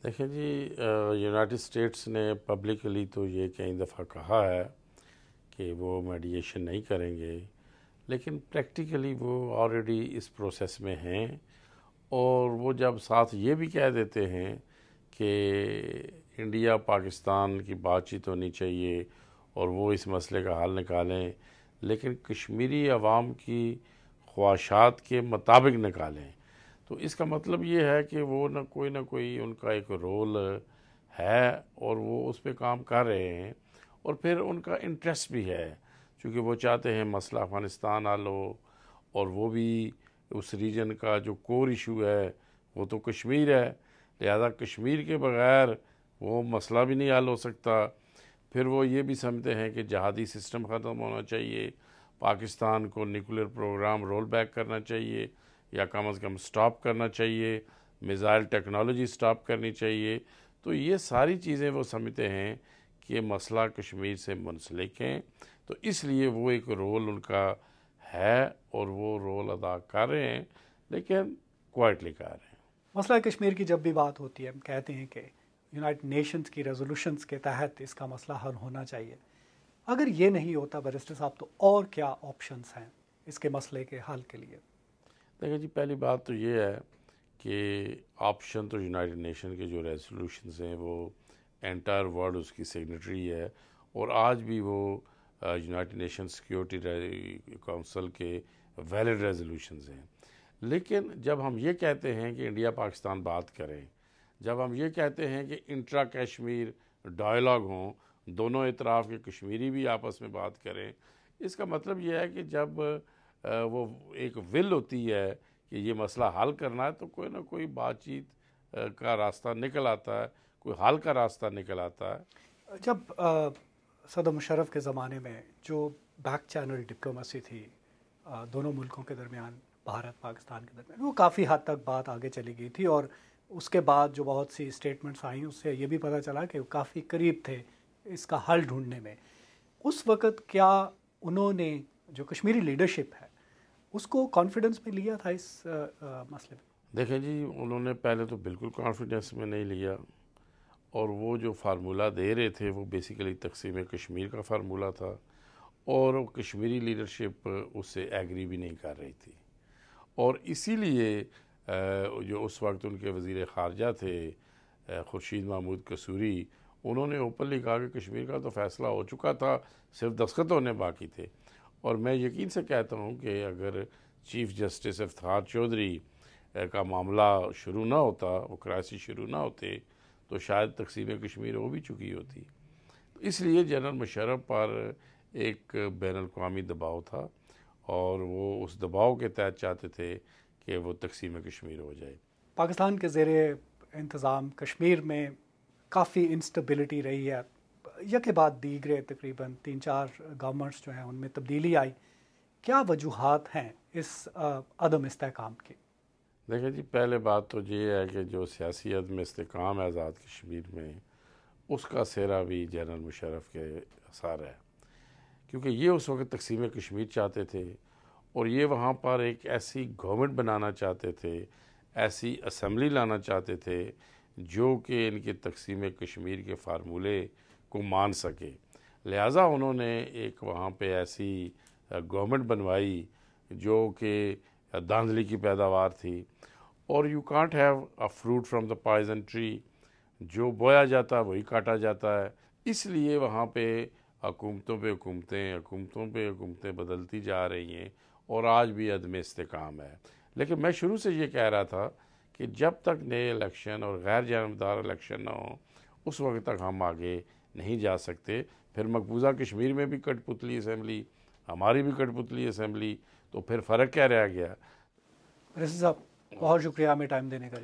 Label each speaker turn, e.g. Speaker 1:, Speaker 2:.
Speaker 1: دیکھیں جی، United States نے publicly تو یہ کئی دفعہ کہا ہے کہ وہ میڈیشن نہیں کریں گے، لیکن پریکٹیکلی وہ آلریڈی اس پروسیس میں ہیں، اور وہ جب ساتھ یہ بھی کہہ دیتے ہیں کہ انڈیا پاکستان کی بات چیت ہونی چاہیے اور وہ اس مسئلے کا حل نکالیں، لیکن کشمیری عوام کی خواہشات کے مطابق نکالیں، تو اس کا مطلب یہ ہے کہ وہ نہ کوئی ان کا ایک رول ہے اور وہ اس پہ کام کر رہے ہیں، اور پھر ان کا انٹرسٹ بھی ہے، چونکہ وہ چاہتے ہیں مسئلہ افغانستان حل ہو، اور وہ بھی اس ریجن کا جو کور ایشو ہے وہ تو کشمیر ہے، لہذا کشمیر کے بغیر وہ مسئلہ بھی نہیں حل ہو سکتا۔ پھر وہ یہ بھی سمجھتے ہیں کہ جہادی سسٹم ختم ہونا چاہیے، پاکستان کو نیوکلیر پروگرام رول بیک کرنا چاہیے یا کم از کم سٹاپ کرنا چاہیے، میزائل ٹیکنالوجی سٹاپ کرنی چاہیے۔ تو یہ ساری چیزیں وہ سمجھتے ہیں کہ مسئلہ کشمیر سے منسلک ہیں، تو اس لیے وہ ایک رول ان کا ہے اور وہ رول ادا کر رہے ہیں، لیکن کوائٹلی کر رہے ہیں۔
Speaker 2: مسئلہ کشمیر کی جب بھی بات ہوتی ہے ہم کہتے ہیں کہ یونائٹڈ نیشنز کی ریزولوشنز کے تحت اس کا مسئلہ حل ہونا چاہیے۔ اگر یہ نہیں ہوتا بیرسٹر صاحب تو اور کیا آپشنز ہیں اس کے مسئلے کے حل کے لیے؟
Speaker 1: دیکھیں جی، پہلی بات تو یہ ہے کہ آپشن تو یونائٹڈ نیشن کے جو ریزولوشنز ہیں وہ انٹائر ورلڈ اس کی سگنیٹری ہے، اور آج بھی وہ یونائٹڈ نیشن سیکیورٹی کونسل کے ویلڈ ریزولوشنز ہیں۔ لیکن جب ہم یہ کہتے ہیں کہ انڈیا پاکستان بات کریں، جب ہم یہ کہتے ہیں کہ انٹرا کشمیر ڈائلاگ ہوں، دونوں اطراف کے کشمیری بھی آپس میں بات کریں، اس کا مطلب یہ ہے کہ جب وہ ایک ول ہوتی ہے کہ یہ مسئلہ حل کرنا ہے، تو کوئی نہ کوئی بات چیت کا راستہ نکل آتا ہے، کوئی حل کا راستہ نکل آتا ہے۔
Speaker 2: جب صدر مشرف کے زمانے میں جو بیک چینل ڈپلومیسی تھی دونوں ملکوں کے درمیان، بھارت پاکستان کے درمیان، وہ کافی حد تک بات آگے چلی گئی تھی، اور اس کے بعد جو بہت سی اسٹیٹمنٹس آئیں اس سے یہ بھی پتہ چلا کہ وہ کافی قریب تھے اس کا حل ڈھونڈنے میں۔ اس وقت کیا انہوں نے جو کشمیری لیڈرشپ ہے اس کو کانفیڈنس میں لیا تھا اس مسئلے میں؟
Speaker 1: دیکھیں جی، انہوں نے پہلے تو بالکل کانفیڈنس میں نہیں لیا، اور وہ جو فارمولہ دے رہے تھے وہ بیسیکلی تقسیم کشمیر کا فارمولہ تھا، اور کشمیری لیڈرشپ اس سے ایگری بھی نہیں کر رہی تھی، اور اسی لیے جو اس وقت ان کے وزیر خارجہ تھے خورشید محمود قصوری، انہوں نے اوپنلی کہا کہ کشمیر کا تو فیصلہ ہو چکا تھا، صرف دستخط ہونے باقی تھے۔ اور میں یقین سے کہتا ہوں کہ اگر چیف جسٹس افتخار چودھری کا معاملہ شروع نہ ہوتا، وہ کرائسس شروع نہ ہوتے، تو شاید تقسیم کشمیر ہو بھی چکی ہوتی۔ اس لیے جنرل مشرف پر ایک بین الاقوامی دباؤ تھا، اور وہ اس دباؤ کے تحت چاہتے تھے کہ وہ تقسیم کشمیر ہو جائے۔
Speaker 2: پاکستان کے زیر انتظام کشمیر میں کافی انسٹیبلٹی رہی ہے، یکے بعد دیگرے تقریباً 3-4 گورنمنٹس جو ہیں ان میں تبدیلی آئی، کیا وجوہات ہیں اس عدم استحکام کی؟
Speaker 1: دیکھیں جی، پہلے بات تو یہ ہے کہ جو سیاسی عدم استحکام ہے آزاد کشمیر میں، اس کا سہرا بھی جنرل مشرف کے اثار ہے، کیونکہ یہ اس وقت تقسیم کشمیر چاہتے تھے، اور یہ وہاں پر ایک ایسی گورنمنٹ بنانا چاہتے تھے، ایسی اسمبلی لانا چاہتے تھے جو کہ ان کے تقسیم کشمیر کے فارمولے کو مان سکے، لہٰذا انہوں نے ایک وہاں پہ ایسی گورنمنٹ بنوائی جو کہ دھاندلی کی پیداوار تھی، اور you can't have a fruit from the poison tree, جو بویا جاتا ہے وہی کاٹا جاتا ہے۔ اس لیے وہاں پہ حکومتوں پہ حکومتیں بدلتی جا رہی ہیں، اور آج بھی عدم استحکام ہے۔ لیکن میں شروع سے یہ کہہ رہا تھا کہ جب تک نئے الیکشن اور غیر جانبدار الیکشن نہ ہوں، اس وقت تک ہم آگے نہیں جا سکتے۔ پھر مقبوضہ کشمیر میں بھی کٹ پتلی اسمبلی، ہماری بھی کٹ پتلی اسمبلی، تو پھر فرق کیا رہ گیا؟
Speaker 2: رضا صاحب بہت شکریہ ہمیں ٹائم دینے کا۔